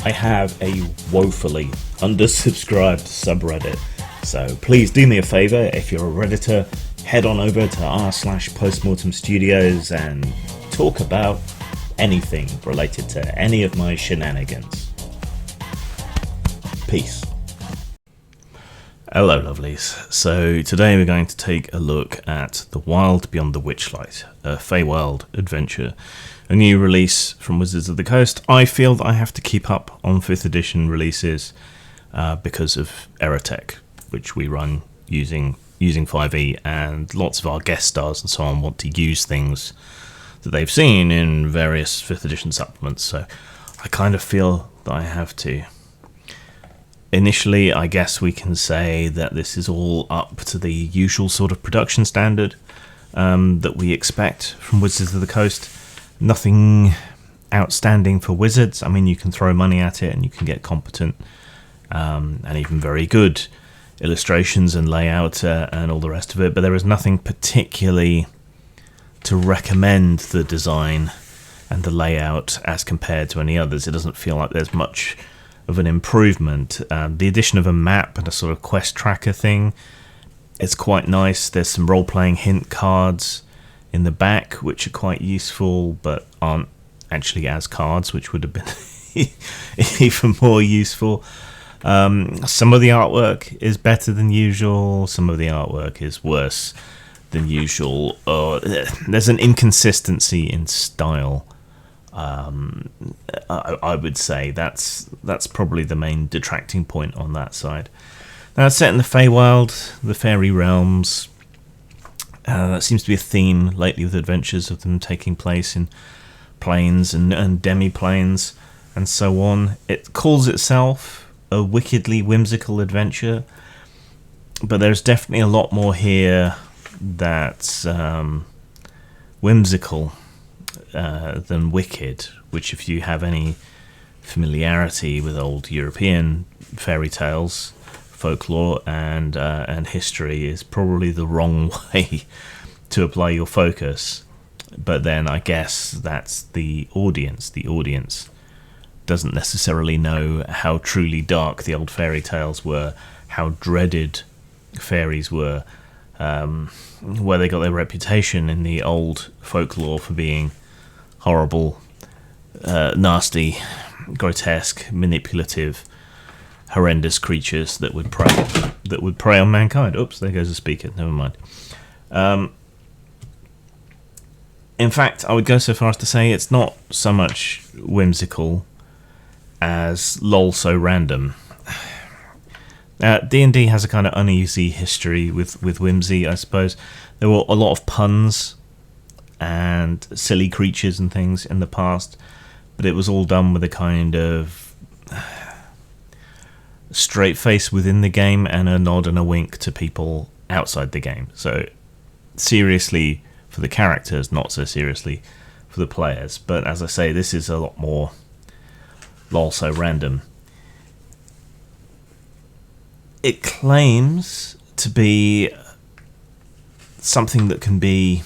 I have a woefully undersubscribed subreddit, so please do me a favour. If you're a Redditor, head on over to r/postmortem studios and talk about anything related to any of my shenanigans. Peace. Hello lovelies. So today we're going to take a look at The Wild Beyond the Witchlight, a Feywild adventure, a new release from Wizards of the Coast. I feel that I have to keep up on 5th edition releases because of Errortech, which we run using faerie, and lots of our guest stars and so on want to use things that they've seen in various 5th edition supplements, so I kind of feel that I have to. Initially, I guess we can say that this is all up to the usual sort of production standard that we expect from Wizards of the Coast. Nothing outstanding for Wizards. I mean, you can throw money at it and you can get competent and even very good illustrations and layout and all the rest of it, but there is nothing particularly to recommend the design and the layout as compared to any others. It doesn't feel like there's much of an improvement. The addition of a map and a sort of quest tracker thing is quite nice. There's some role-playing hint cards in the back which are quite useful but aren't actually as cards, which would have been even more useful. Some of the artwork is better than usual, some of the artwork is worse than usual. There's an inconsistency in style. I would say that's probably the main detracting point on that side. Now, it's set in the Feywild, the fairy realms. That seems to be a theme lately with adventures of them taking place in planes and demi-planes and so on. It calls itself a wickedly whimsical adventure, but there's definitely a lot more here that's whimsical than wicked, which, if you have any familiarity with old European fairy tales, folklore and history, is probably the wrong way to apply your focus. But then I guess that's the audience. The audience doesn't necessarily know how truly dark the old fairy tales were, how dreaded fairies were, where they got their reputation in the old folklore for being horrible, nasty, grotesque, manipulative, horrendous creatures that would prey on mankind. Oops, there goes the speaker. Never mind. In fact, I would go so far as to say it's not so much whimsical as lol so random. D&D has a kind of uneasy history with whimsy, I suppose. There were a lot of puns and silly creatures and things in the past, but it was all done with a kind of straight face within the game and a nod and a wink to people outside the game. So seriously for the characters, not so seriously for the players. But as I say, this is a lot more lol so random. It claims to be something that can be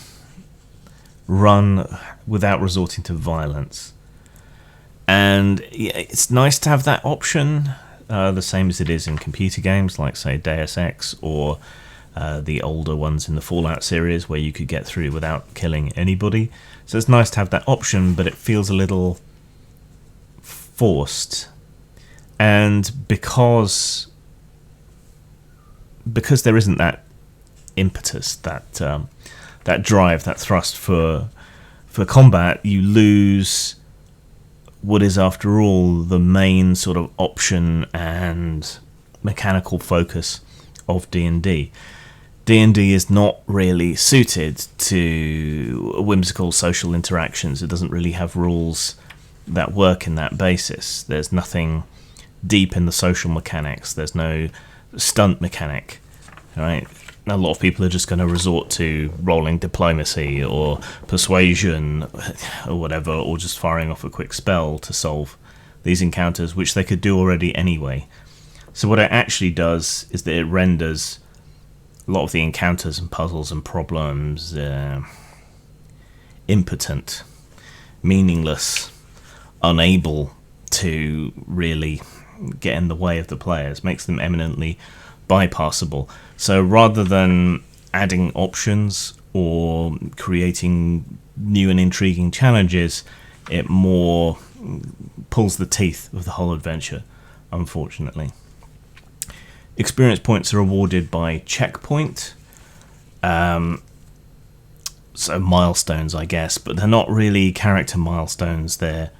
run without resorting to violence, and it's nice to have that option, the same as it is in computer games like, say, Deus Ex or the older ones in the Fallout series, where you could get through without killing anybody. So it's nice to have that option, but it feels a little forced. And because there isn't that impetus, that drive, that thrust for combat, you lose what is, after all, the main sort of option and mechanical focus of D&D. D&D is not really suited to whimsical social interactions. It doesn't really have rules that work in that basis. There's nothing deep in the social mechanics. There's no stunt mechanic, right? A lot of people are just going to resort to rolling diplomacy or persuasion or whatever, or just firing off a quick spell to solve these encounters, which they could do already anyway. So what it actually does is that it renders a lot of the encounters and puzzles and problems impotent, meaningless, unable to really get in the way of the players, makes them eminently bypassable. So rather than adding options or creating new and intriguing challenges, it more pulls the teeth of the whole adventure, unfortunately. Experience points are awarded by checkpoint. So milestones, I guess, but they're not really character milestones, they're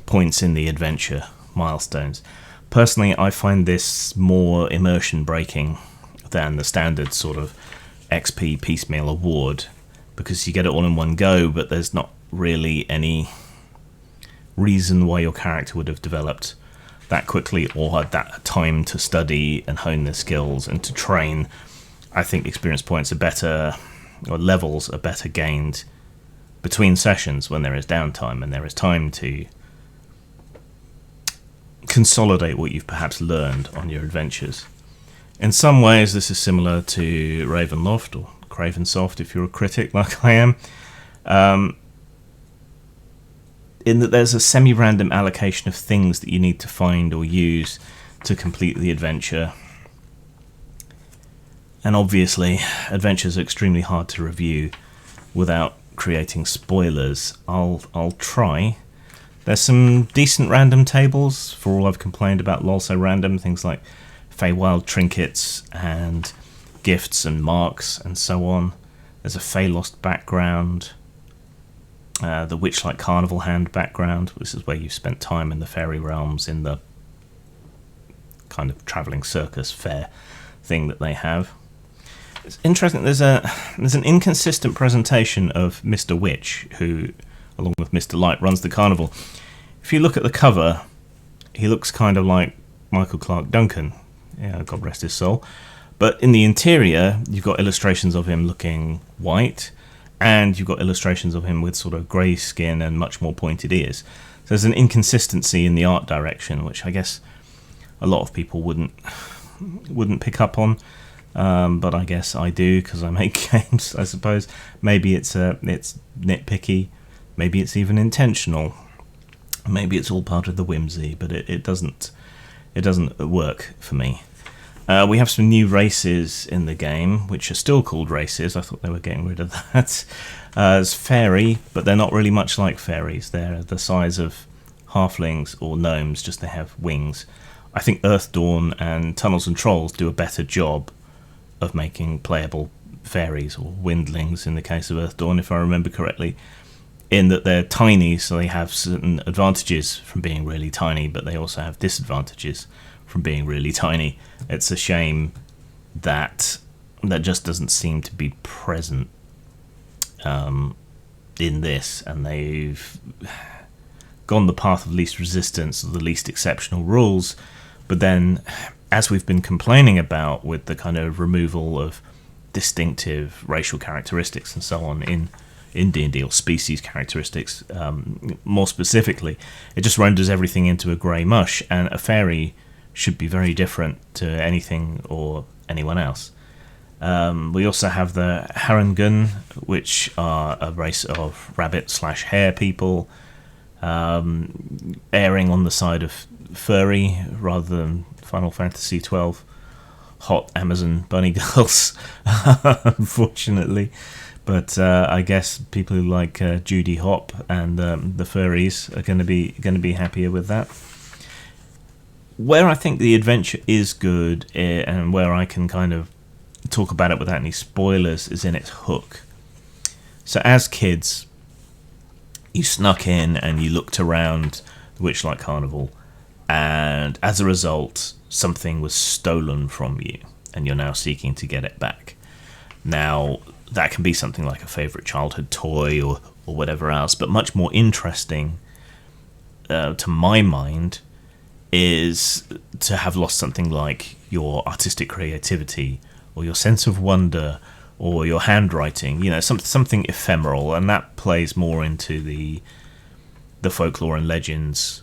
points in the adventure milestones. Personally, I find this more immersion breaking than the standard sort of XP piecemeal award, because you get it all in one go, but there's not really any reason why your character would have developed that quickly or had that time to study and hone their skills and to train. I think experience points are better, or levels are better gained between sessions when there is downtime and there is time to consolidate what you've perhaps learned on your adventures. In some ways this is similar to Ravenloft or Cravensoft if you're a critic like I am, in that there's a semi-random allocation of things that you need to find or use to complete the adventure. And obviously, adventures are extremely hard to review without creating spoilers. I'll try. There's some decent random tables, for all I've complained about LOL so random, things like Feywild trinkets and gifts and marks and so on. There's a Feylost background, the Witchlight Carnival Hand background. This is where you've spent time in the fairy realms in the kind of travelling circus fair thing that they have. It's interesting, there's an inconsistent presentation of Mr. Witch, who, along with Mr. Light, runs the carnival. If you look at the cover, he looks kind of like Michael Clark Duncan, yeah, God rest his soul. But in the interior, you've got illustrations of him looking white, and you've got illustrations of him with sort of grey skin and much more pointed ears. So there's an inconsistency in the art direction, which I guess a lot of people wouldn't pick up on. But I guess I do, because I make games, I suppose. Maybe it's nitpicky, maybe it's even intentional, maybe it's all part of the whimsy, but it doesn't work for me. We have some new races in the game, which are still called races. I thought they were getting rid of that. As faerie, but they're not really much like fairies. They're the size of halflings or gnomes, just they have wings. I think Earthdawn and Tunnels and Trolls do a better job of making playable fairies, or windlings in the case of Earthdawn, if I remember correctly, in that they're tiny, so they have certain advantages from being really tiny, but they also have disadvantages from being really tiny. It's a shame that just doesn't seem to be present in this, and they've gone the path of least resistance, or the least exceptional rules, but then, as we've been complaining about with the kind of removal of distinctive racial characteristics and so on in D&D, or species characteristics, more specifically, it just renders everything into a grey mush, and a fairy should be very different to anything or anyone else. We also have the Harengun, which are a race of rabbit/hare people, erring on the side of furry rather than Final Fantasy XII hot Amazon bunny girls, unfortunately. But I guess people who like Judy Hop and the furries are going to be happier with that. Where I think the adventure is good, and where I can kind of talk about it without any spoilers, is in its hook. So as kids, you snuck in and you looked around the Witchlight Carnival, and as a result, something was stolen from you, and you're now seeking to get it back. Now, that can be something like a favourite childhood toy or whatever else, but much more interesting, to my mind, is to have lost something like your artistic creativity, or your sense of wonder, or your handwriting, something ephemeral, and that plays more into the folklore and legends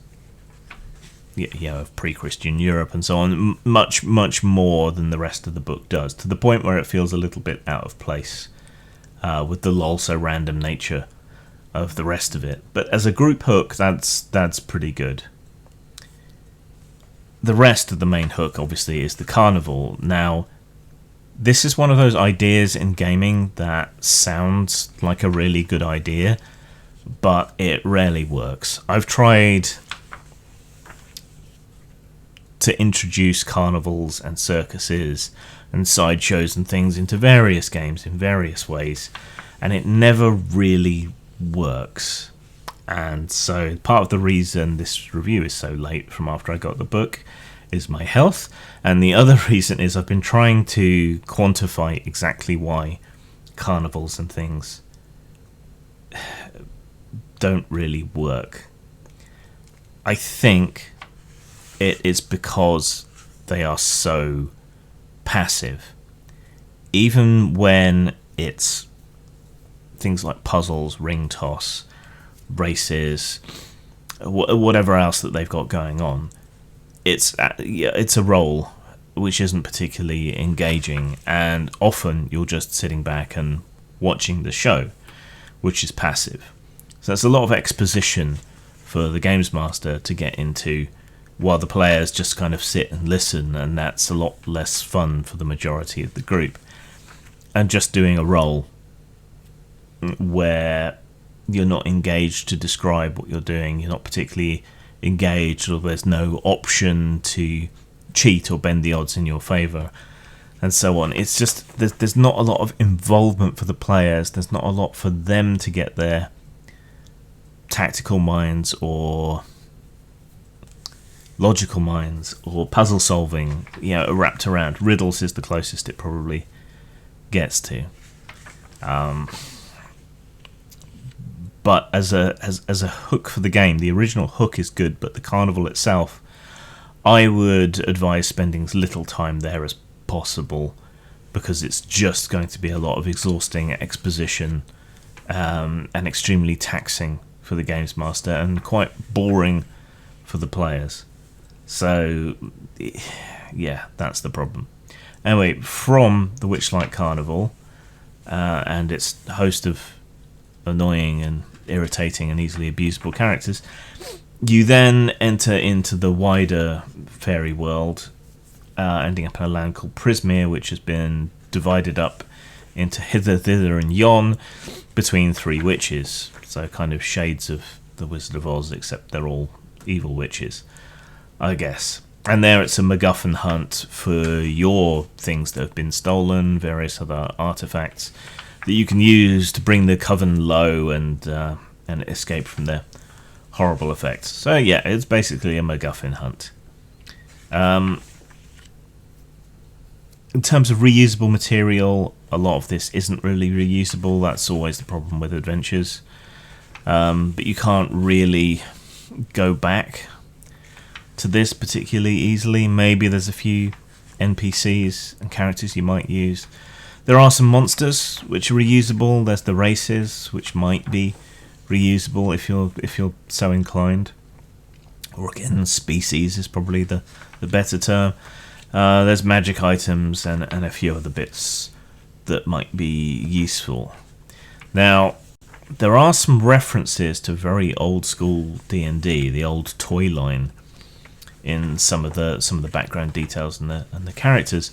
of pre-Christian Europe and so on, much, much more than the rest of the book does, to the point where it feels a little bit out of place with the lol so random nature of the rest of it. But as a group hook, that's pretty good. the rest of the main hook, obviously, is the carnival. Now, this is one of those ideas in gaming that sounds like a really good idea, but it rarely works. I've tried to introduce carnivals and circuses and sideshows and things into various games in various ways, and it never really works. And so part of the reason this review is so late from after I got the book is my health, and the other reason is I've been trying to quantify exactly why carnivals and things don't really work. I think it is because they are so passive. Even when it's things like puzzles, ring toss, races, whatever else that they've got going on, it's a role which isn't particularly engaging, and often you're just sitting back and watching the show, which is passive. So that's a lot of exposition for the games master to get into, while the players just kind of sit and listen, and that's a lot less fun for the majority of the group. And just doing a role where you're not engaged to describe what you're doing, you're not particularly engaged, or there's no option to cheat or bend the odds in your favour, and so on. It's just, there's not a lot of involvement for the players, there's not a lot for them to get their tactical minds or logical minds or puzzle solving, wrapped around. Riddles is the closest it probably gets to. But as a hook for the game, the original hook is good, but the carnival itself, I would advise spending as little time there as possible, because it's just going to be a lot of exhausting exposition and extremely taxing for the games master, and quite boring for the players. So, yeah, that's the problem. Anyway, from the Witchlight Carnival and its host of annoying and irritating and easily abusable characters, you then enter into the wider fairy world, ending up in a land called Prismere, which has been divided up into hither, thither, and yon between three witches. So kind of shades of the Wizard of Oz, except they're all evil witches, I guess. And there it's a MacGuffin hunt for your things that have been stolen, various other artifacts that you can use to bring the coven low and escape from their horrible effects. So yeah, it's basically a MacGuffin hunt. In terms of reusable material, a lot of this isn't really reusable. That's always the problem with adventures. But you can't really go back to this particularly easily. Maybe there's a few NPCs and characters you might use. There are some monsters which are reusable. There's the races, which might be reusable if you're so inclined. Or again, species is probably the better term. There's magic items and a few other bits that might be useful. Now, there are some references to very old school D&D, the old toy line, in some of the background details and the characters,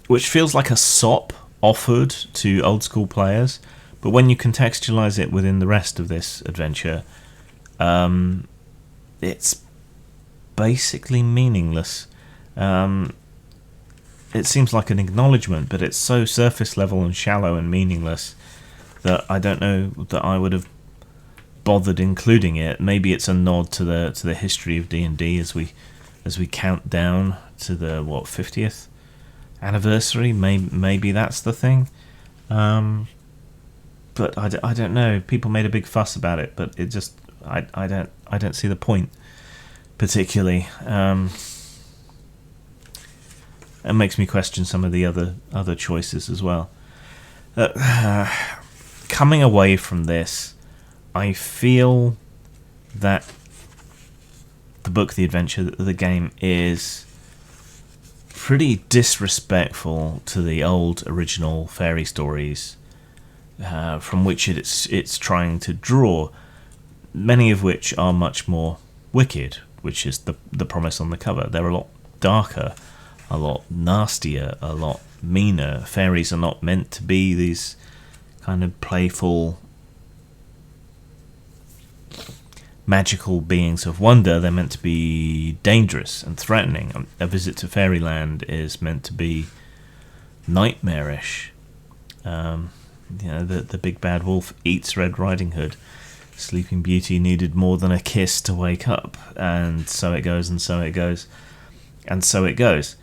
which feels like a sop offered to old school players. But when you contextualize it within the rest of this adventure, it's basically meaningless. It seems like an acknowledgement, but it's so surface level and shallow and meaningless that I don't know that I would have bothered including it. Maybe it's a nod to the history of D&D as we count down to the 50th anniversary. Maybe that's the thing. But I don't know. People made a big fuss about it, but it just I don't see the point particularly. It makes me question some of the other choices as well. Coming away from this, I feel that the book, the adventure, the game is pretty disrespectful to the old original fairy stories from which it's trying to draw, many of which are much more wicked, which is the promise on the cover. They're a lot darker, a lot nastier, a lot meaner. Fairies are not meant to be these kind of playful, magical beings of wonder. They're meant to be dangerous and threatening. A visit to fairyland is meant to be nightmarish. The big bad wolf eats Red Riding Hood. Sleeping Beauty needed more than a kiss to wake up, and so it goes, and so it goes, and so it goes.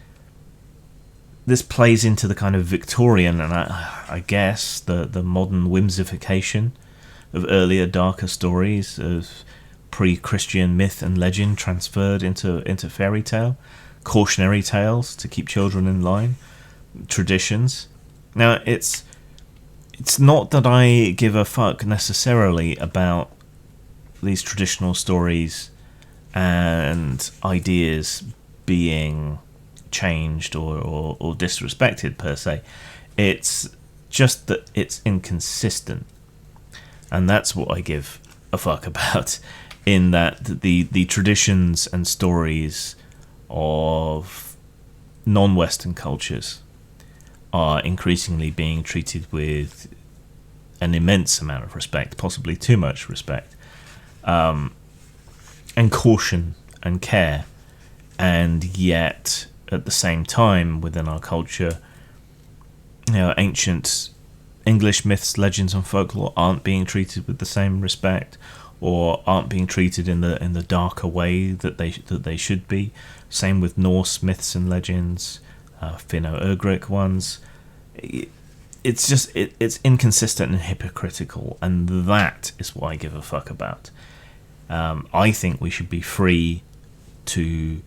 This plays into the kind of Victorian and I guess the modern whimsification of earlier darker stories, of pre-Christian myth and legend transferred into fairy tale, cautionary tales to keep children in line, traditions. Now, it's not that I give a fuck necessarily about these traditional stories and ideas being changed or disrespected per se. It's just that it's inconsistent, and that's what I give a fuck about, in that the traditions and stories of non-Western cultures are increasingly being treated with an immense amount of respect, possibly too much respect, and caution and care, and yet at the same time within our culture, ancient English myths, legends, and folklore aren't being treated with the same respect, or aren't being treated in the darker way that they should be. Same with Norse myths and legends, Finno-Ugric ones. It's inconsistent and hypocritical, and that is what I give a fuck about. I think we should be free to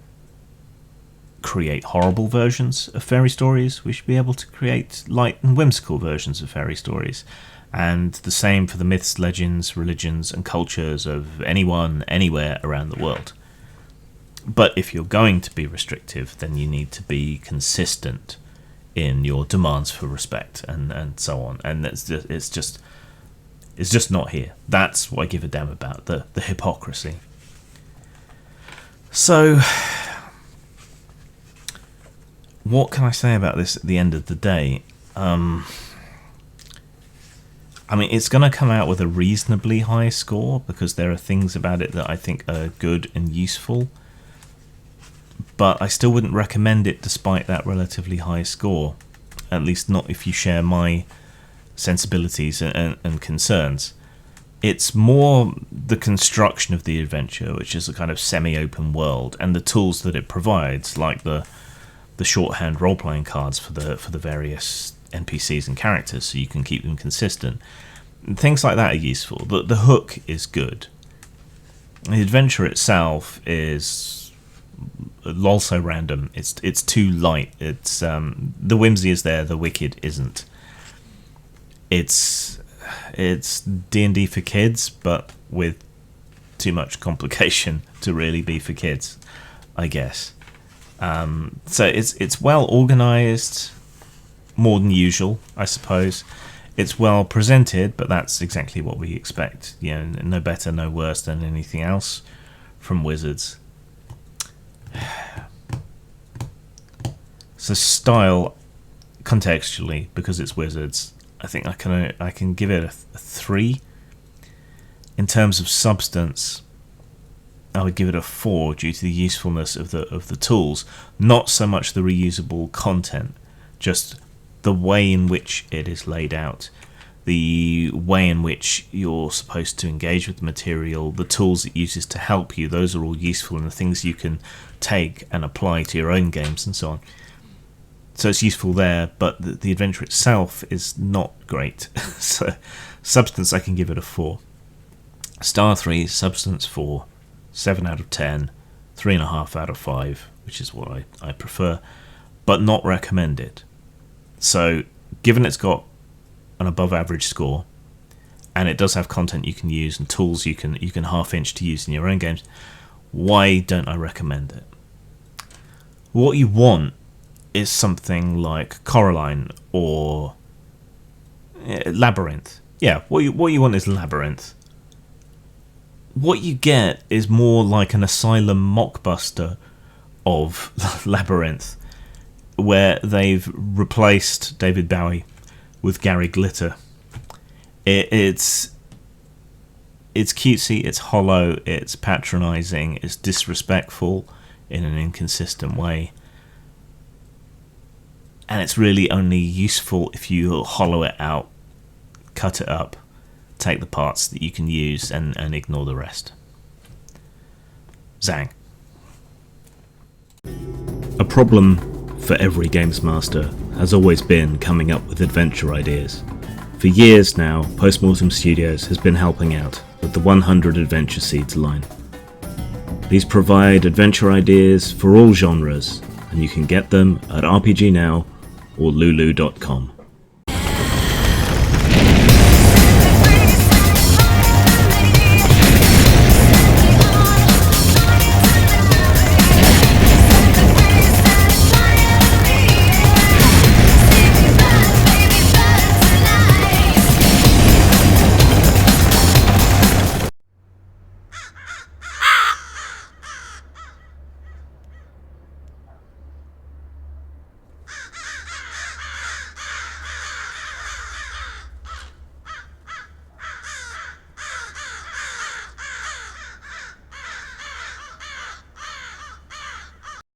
create horrible versions of fairy stories. We should be able to create light and whimsical versions of fairy stories, and the same for the myths, legends, religions, and cultures of anyone, anywhere around the world. But if you're going to be restrictive, then you need to be consistent in your demands for respect and so on. And it's just not here. That's what I give a damn about, the hypocrisy. So, what can I say about this at the end of the day? It's going to come out with a reasonably high score, because there are things about it that I think are good and useful, but I still wouldn't recommend it despite that relatively high score, at least not if you share my sensibilities and concerns. It's more the construction of the adventure, which is a kind of semi-open world, and the tools that it provides, like the shorthand role-playing cards for the various NPCs and characters, so you can keep them consistent. Things like that are useful. The hook is good. The adventure itself is also random. It's too light. It's the whimsy is there, the wicked isn't. It's D&D for kids, but with too much complication to really be for kids, I guess. So it's well organized, more than usual, I suppose. It's well presented, but that's exactly what we expect. No better, no worse than anything else from Wizards. So style, contextually, because it's Wizards, I think I can give it a 3. In terms of substance, I would give it a 4 due to the usefulness of the tools, not so much the reusable content, just the way in which it is laid out, the way in which you're supposed to engage with the material, the tools it uses to help you. Those are all useful, and the things you can take and apply to your own games and so on. So it's useful there, but the adventure itself is not great. So substance, I can give it a 4. Star 3, substance 4, 7 out of 10, 3.5 out of 5, which is what I prefer, but not recommended. So given it's got an above average score, and it does have content you can use and tools you can half inch to use in your own games, why don't I recommend it? What you want is something like Coraline or Labyrinth. Yeah, what you want is Labyrinth. what you get is more like an asylum mockbuster of Labyrinth, where they've replaced David Bowie with Gary Glitter. It's cutesy, it's hollow, it's patronising, it's disrespectful in an inconsistent way. And it's really only useful if you hollow it out, cut it up, take the parts that you can use and ignore the rest. Zang. A problem for every games master has always been coming up with adventure ideas. For years now, Postmortem Studios has been helping out with the 100 Adventure Seeds line. These provide adventure ideas for all genres, and you can get them at RPG Now or lulu.com.